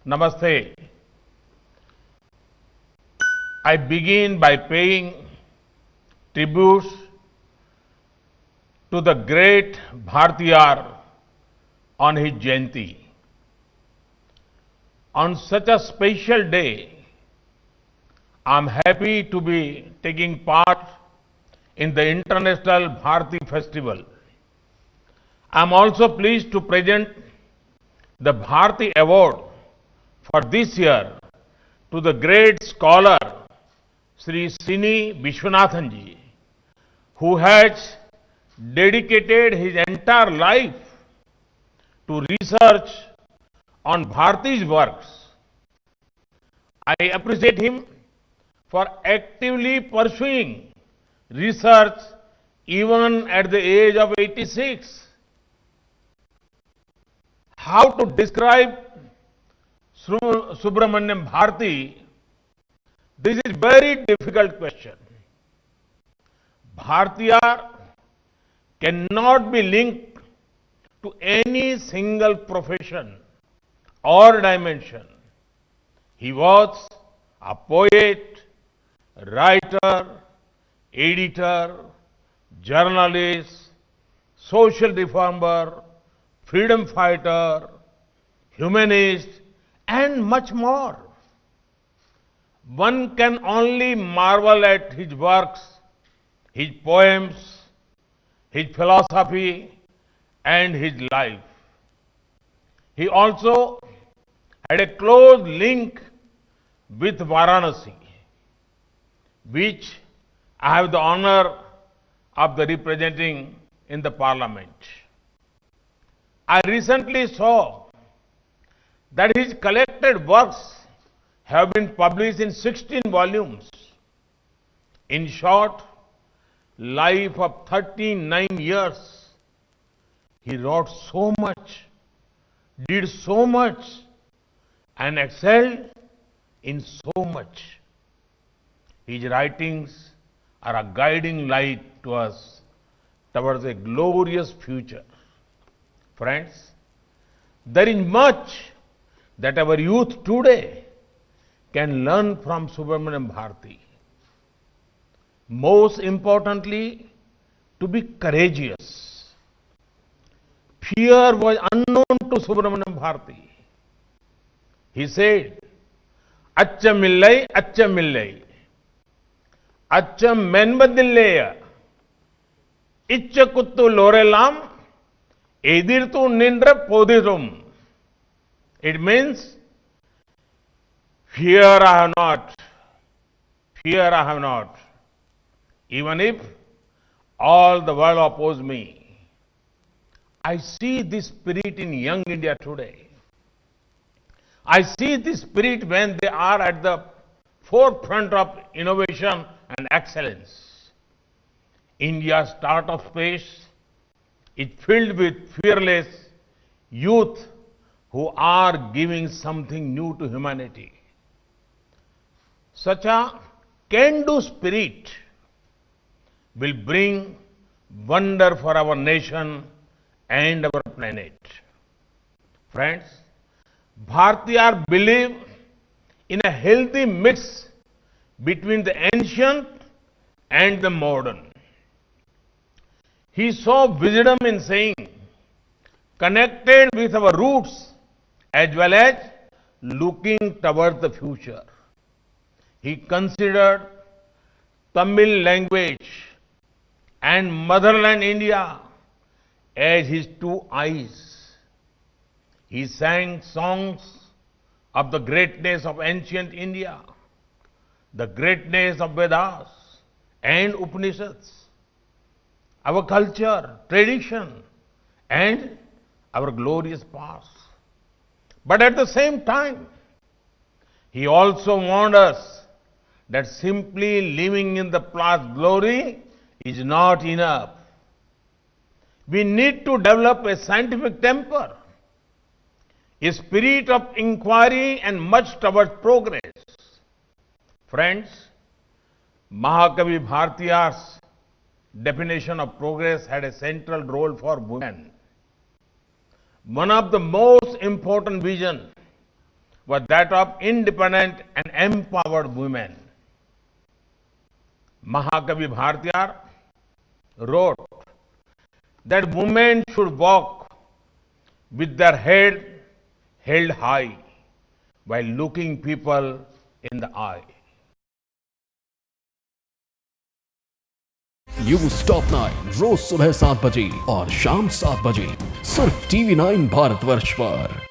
Namaste. I begin by paying tributes to the great Bhartiyar on his Jayanti. On such a special day, I'm happy to be taking part in the International Bharti Festival. I'm also pleased to present the Bharti Award for this year to the great scholar Sri Sini Vishwanathan ji, who has dedicated his entire life to research on Bharti's works. I appreciate him for actively pursuing research even at the age of 86. How to describe Subramaniam Bharti? This is very difficult question. Bhartiyar cannot be linked to any single profession or dimension. He was a poet, writer, editor, journalist, social reformer, freedom fighter, humanist, and much more. One can only marvel at his works, his poems, his philosophy, and his life. He also had a close link with Varanasi, which I have the honor of representing in the parliament. I recently saw that his collected works have been published in 16 volumes. In short, life of 39 years, he wrote so much, did so much, and excelled in so much. His writings are a guiding light to us towards a glorious future. Friends, there is much that our youth today can learn from Subramaniam Bharti. Most importantly, to be courageous. Fear was unknown to Subramaniam Bharti. He said, Accha millai, accha millai. Accha menbadilleya. Iccha kuttu lorelam. Edirtu nindra podirum. It means, fear I have not, fear I have not, even if all the world oppose me. I see this spirit in young India today. I see this spirit when they are at the forefront of innovation and excellence. India's startup space is filled with fearless youth who are giving something new to humanity. Such a can-do spirit will bring wonder for our nation and our planet. Friends, Bhartiyar believed in a healthy mix between the ancient and the modern. He saw wisdom in saying, connected with our roots as well as looking towards the future. He considered Tamil language and motherland India as his two eyes. He sang songs of the greatness of ancient India, the greatness of Vedas and Upanishads, our culture, tradition, and our glorious past. But at the same time, he also warned us that simply living in the past glory is not enough. We need to develop a scientific temper, a spirit of inquiry, and much towards progress. Friends, Mahakavi Bhartiyar's definition of progress had a central role for women. One of the most important visions was that of independent and empowered women. Mahakavi Bhartiyar wrote that women should walk with their head held high while looking people in the eye. News top 9 रोज सुबह 7 बजे और शाम 7 बजे सिर्फ TV9 Bharatvarsh पर।